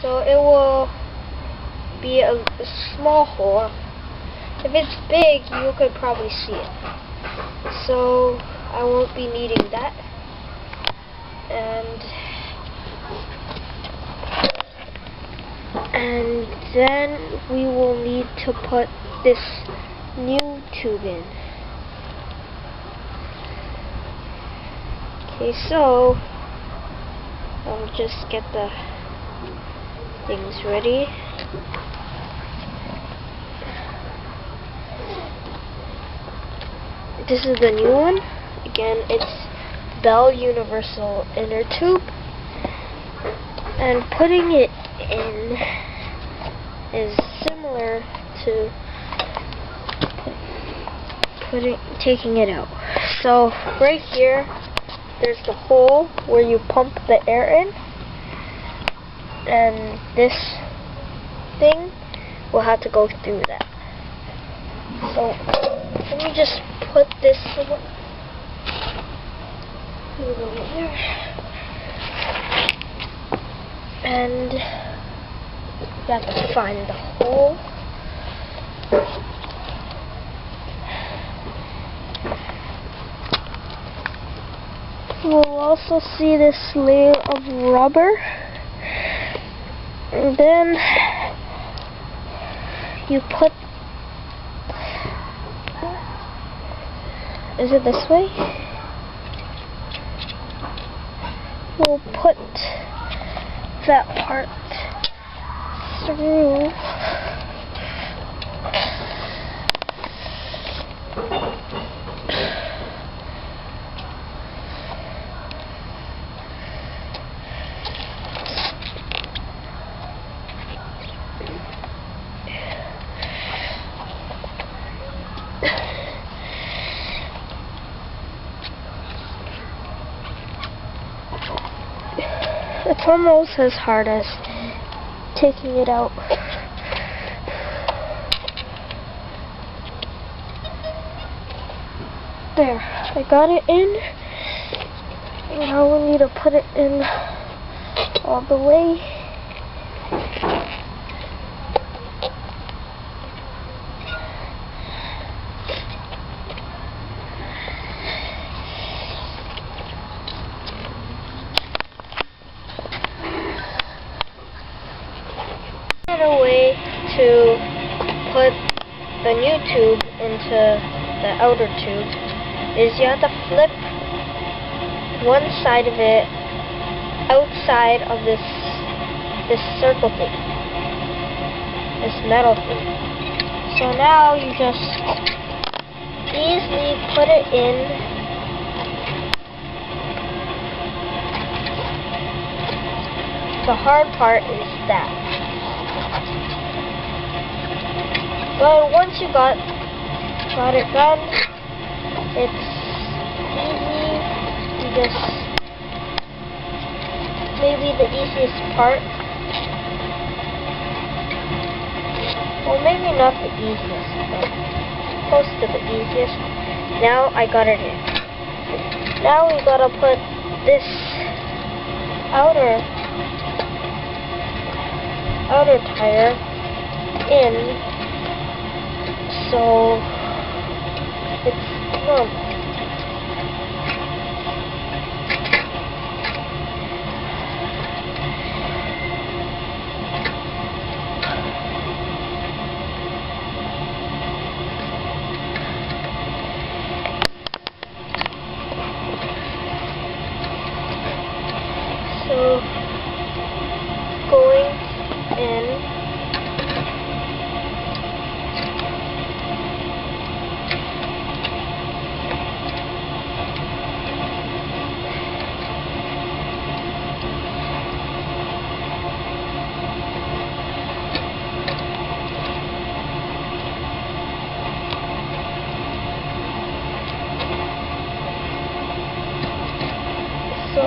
So it will be a small hole. If it's big, you could probably see it. So I won't be needing that. And then we will need to put this new tube in. Okay, so I'll just get the things ready. This is the new one. Again, it's Bell Universal Inner Tube. And putting it in is similar to taking it out. So right here, there's the hole where you pump the air in, and this thing will have to go through that. So let me just put this over there, and you have to find the hole. We'll also see this layer of rubber, and then you put, is it this way? We'll put that part through. It's almost as hard as taking it out. There, I got it in. Now we need to put it in all the way. Another way to put the new tube into the outer tube is you have to flip one side of it outside of this circle thing, this metal thing. So now you just easily put it in. The hard part is that. But once you got it done, it's easy. You just, maybe the easiest part. Well, maybe not the easiest, but close to the easiest. Now I got it in. Now we gotta put this outer tire in. So it's normal. So going in. So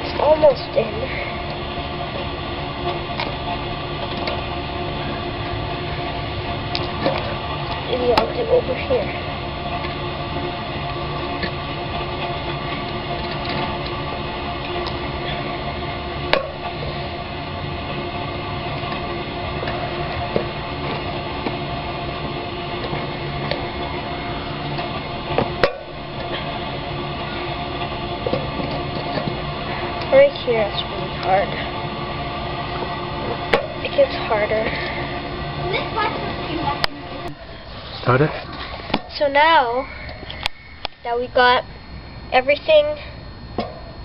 it's almost in. Maybe I'll do over here. hard. It gets harder. Start it. So now that we got everything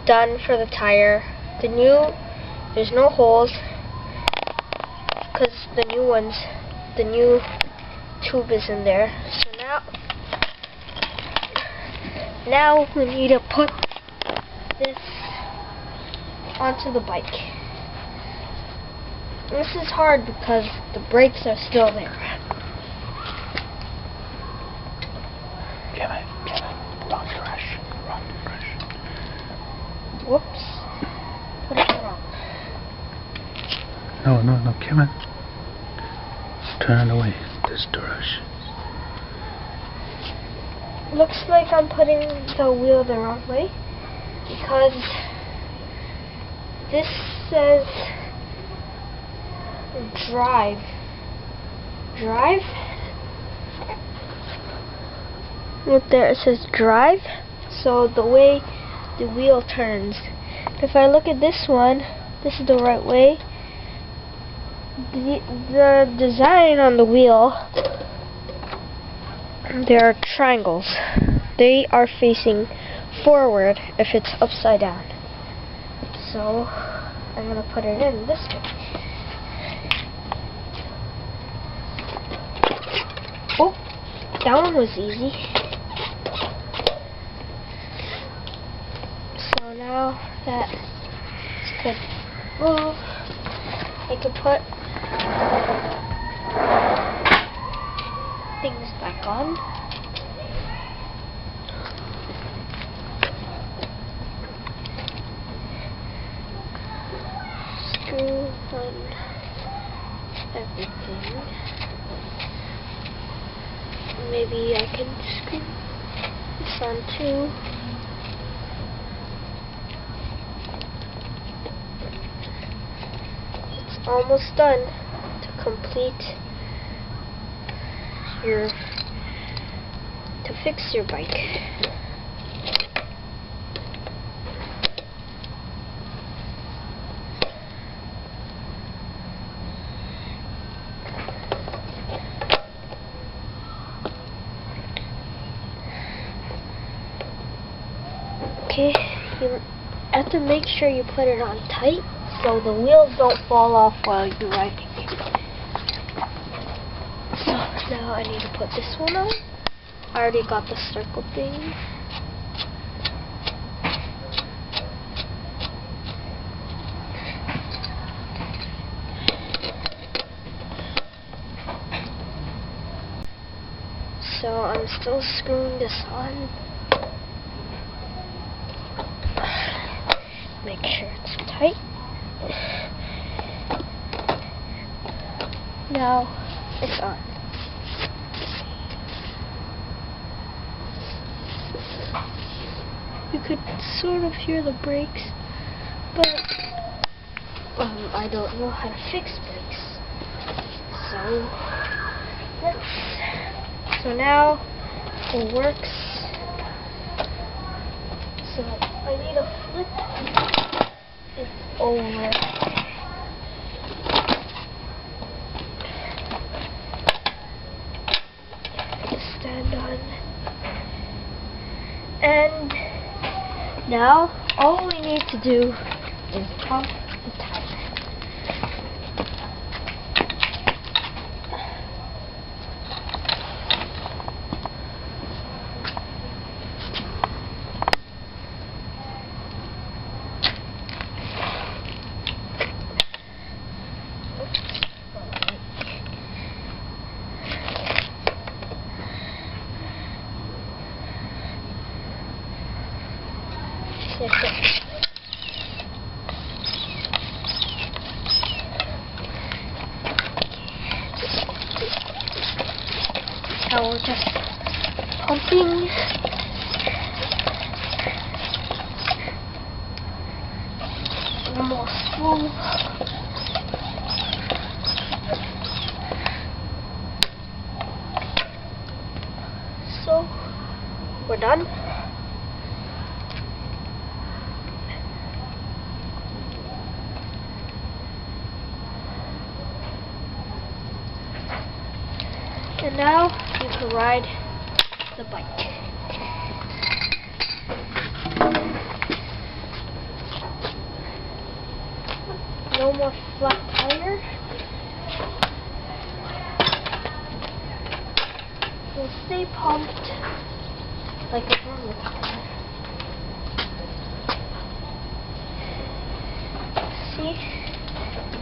done for the tire, there's no holes because the new tube is in there. So now we need to put this onto the bike. This is hard because the brakes are still there. Kevin, wrong direction. Whoops. Put it wrong. No, Kevin. Turn it away. This direction. Looks like I'm putting the wheel the wrong way because this says drive. Right there it says drive. So the way the wheel turns. If I look at this one, this is the right way. The design on the wheel, there are triangles. They are facing forward if it's upside down. So I'm gonna put it in this way. Oh, that one was easy. So now that it's good move, I can put things back on. Screw on everything. Maybe I can screw this on too. It's almost done to complete to fix your bike. Okay, you have to make sure you put it on tight so the wheels don't fall off while you're riding. So now I need to put this one on. I already got the circle thing. So I'm still screwing this on. Make sure it's tight. Now it's on. You could sort of hear the brakes, but I don't know how to fix brakes. So now it works. So I need to flip it over. Stand on. And now all we need to do is pump the tire. Now we're just pumping. Almost full. So we're done. And now you can ride the bike. No more flat tire. Will stay pumped like a normal tire. See?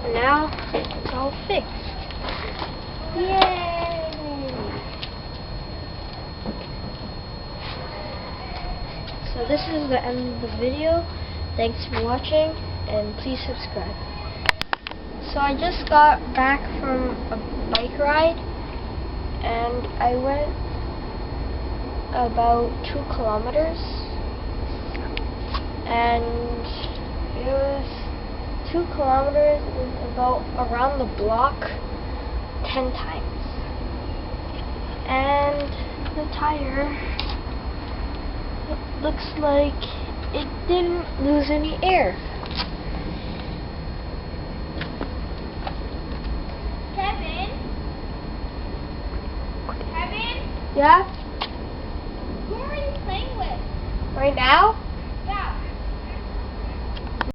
And now it's all fixed. Yay! So this is the end of the video. Thanks for watching and please subscribe. So I just got back from a bike ride and I went about 2 kilometers and it was 2 kilometers and about around the block 10 times. And the tire, it looks like it didn't lose any air. Kevin? Yeah? Who are you playing with? Right now?